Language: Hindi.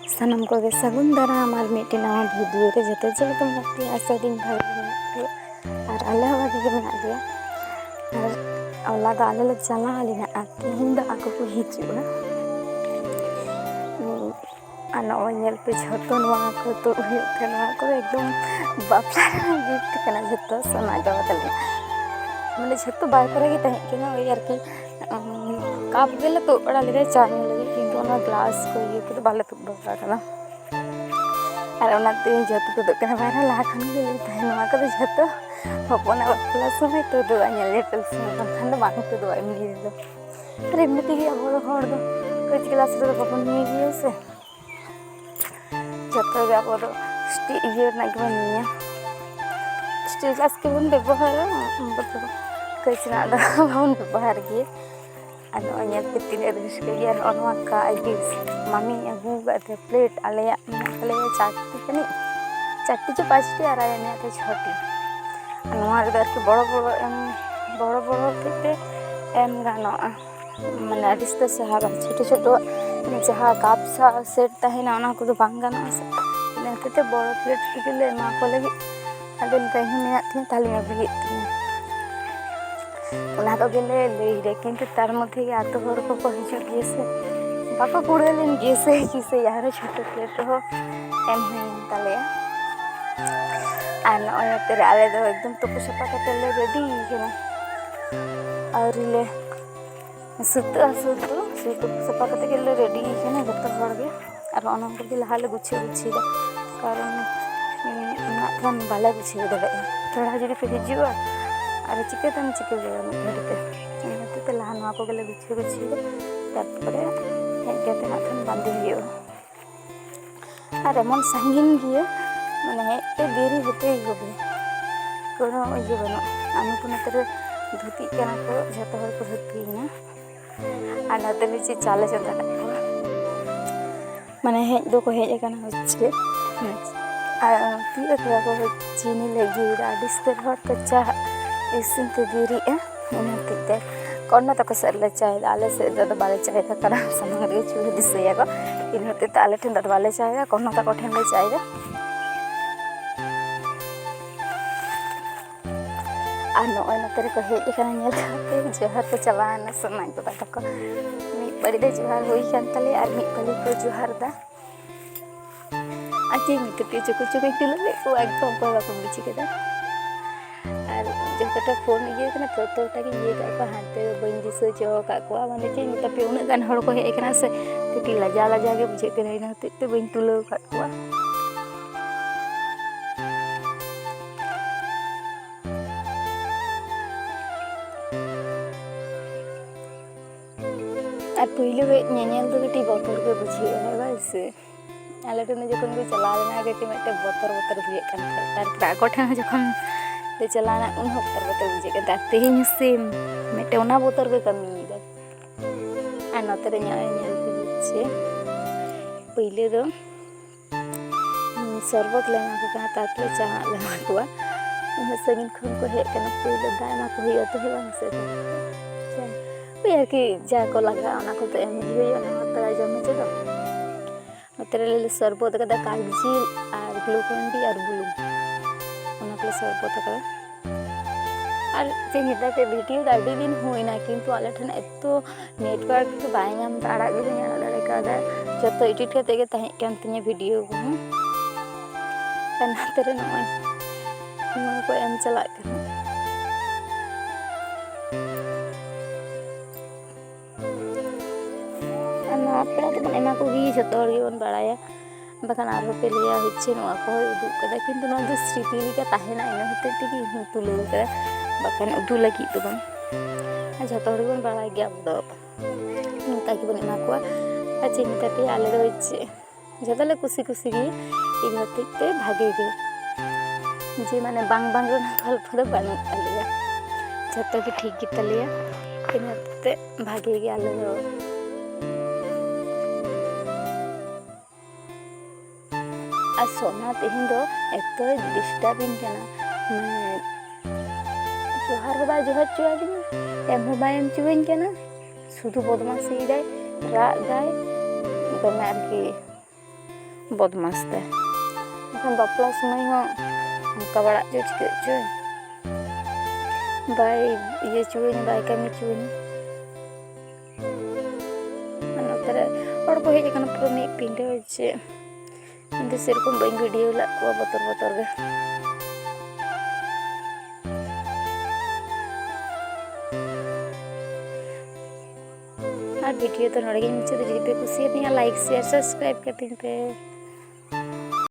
सानम को सगुन दाराम और मिट्टी नवा भिडियो रे जो जो लगती आशा दिन भाई और आले भागी के मेना गया और औला दा आले चला लेना तेहन दा आको को हिजुआ आना ओनेल पे झतो नवा को तो हुयना को एकदम बापला गिफ्ट कना झतो सना गवतल माने झतो बाय करे के तहे केना ओय यार के काप गेले तो बड़ा ले चा लगे किंतु ओना ग्लास को ये के बाले तो बड़ा कना और ओनाते झतो तो कना बारा ला खन ले तहे नवा को झतो हपना बापला समय तो दो आनेल लेटल समय बखन बांग तो दो एमनी दो अरे एमनी ती अब हर दो कुछ क्लास रे बपन नहीं गिए से झतो गे अब स्टील ये ना के बनिया स्टील ग्लास के बन व्यवहार मतलब कैसना बन व्यवहार गे अनो अनिया पितिने रस्के गे अनो का आइडिस मम्मी अगू गते प्लेट आलेया आले चाटी कनी चाटी जो पांचटी आराय ने तो छोटी अनवा रे के बड़ बड़ के एम गानो माने अडिस्ते सहाबा छोटे छोटे जहाँ कप सा सेट तहना ओना को बांग गानो नेते बड़ प्लेट के ले मा को लगी अदन तही मेना थी ताली में भी ओना तो गेले ले रे किंतु तार मध्ये के आतो हर को हिजु गे से बाको कुड़ेलिन गे से कि से यार छोटे प्लेट हो एम हेन ताले आन ओय तेरे आले दो एकदम तो सपा कते ले रेडी केना और ले सुतो सपा कते के ले रेडी केना जत हर गे और ओना के लहाले गुछे कारण ना बाला गुछे दे थोड़ा जरी पे हिजुआ और चिके घड़ीते तो लहान को गले गुछे तारपरे हेगते ना बांधे हुआ और एमन सांगीन गए माने हेटे देरी होते ही होबे कोनो ये बनो आमी को नतरे धुती केना को जतो हर को धुतीना आ नतरे चे चाले चंदा माने हेज दो को हेज एकाना होचे ती एकरा को चीनी लगी आडिस्ते हर तो चा इसिन ते देरी इनते कोन्ना तक सरले चाय आले से दद बाले चाय का करा समंग रे चूहे दिसया को इनते ताले ठन दद बाले चाय कोन्ना तक ठन ले चाय आनो ओय नतरे को हेज एकाना नेल ते जोहर को चलाना समाज को तक मी बड़ी दे जोहर होई कांतले और मी पली को जोहर दा आचे मी तो चुकु तिले को एकदम को बाको बिची केदा जो फोन ये तो ये हाथे बन दिशा जो का माने चे पे उन गान हड़ को हेकना से कटी लजा गे बुझे के हते बन तुलो का और पहले नेल तो कटी बतर के बुझे है वैसे आले टने जखन को चला लेना कटी मटे बतर बुझे कान तार आगो ठन जखन ले चलाना उन बतर बुझे के तेहन से मटे ओना बतर के कमी आ नतरे छे पहले दो शरबत लेना को कहा तातले चाह लेना को सगिन खन को हे कना पहले दाना को ही तो हे बंग से यार कि जा को लगा ओना को तो एम ही ना तरा जमे जे दो नतरे ले शरबत का कागजी और ग्लूकोन डी और ब्लू शरबत और चे निता के वीडियो अभी दिन होना किंतु आले ठन एतो नेटवर्क तो बाय नाम आड़ा गे दाड़े का जो एडिट करते के तहे कान तिने वीडियो को नातरे नय को एम चला पेड़ा तो एना को ही जो बन बड़ाया बखान आरो पे लिया होच्छे नवा को उदुग कदा किंतु ना दो स्मृति लिका ताहेना इन होते ती तुले कदा बखान उदु लगी तो बन जतो हर बन बड़ा गया दो नका की बन एना को अच्छे निता पे आले दो होच्छे जतले खुशी खुशी गी इन होते ते भागे गे जे माने बांग बांग गल्प दो बानु आलिया जतो की ठीक गी तलिया इन होते भागे गे आले दो आ सोना तेहन दो एतो डिस्टर्बिंग कना जोहार को बाय जोहार चुआ दिन एम हो बाय एम चुइन कना शुद्ध बदमाशी दाय राग दाय दमे आरकी बदमाश ते एखन बापला समय हो हमका बड़ा जो चिके चो बाय ये चुनी बाय कमी चुनी नतरे और को हेज पूरा मी पिंडे चे इंदे सेरकम बई वीडियो ला को बतर बतर गे वीडियो तो नड़े मुझे जुदी पे कुछ लाइक शेयर सब्सक्राइब कर दिन पे।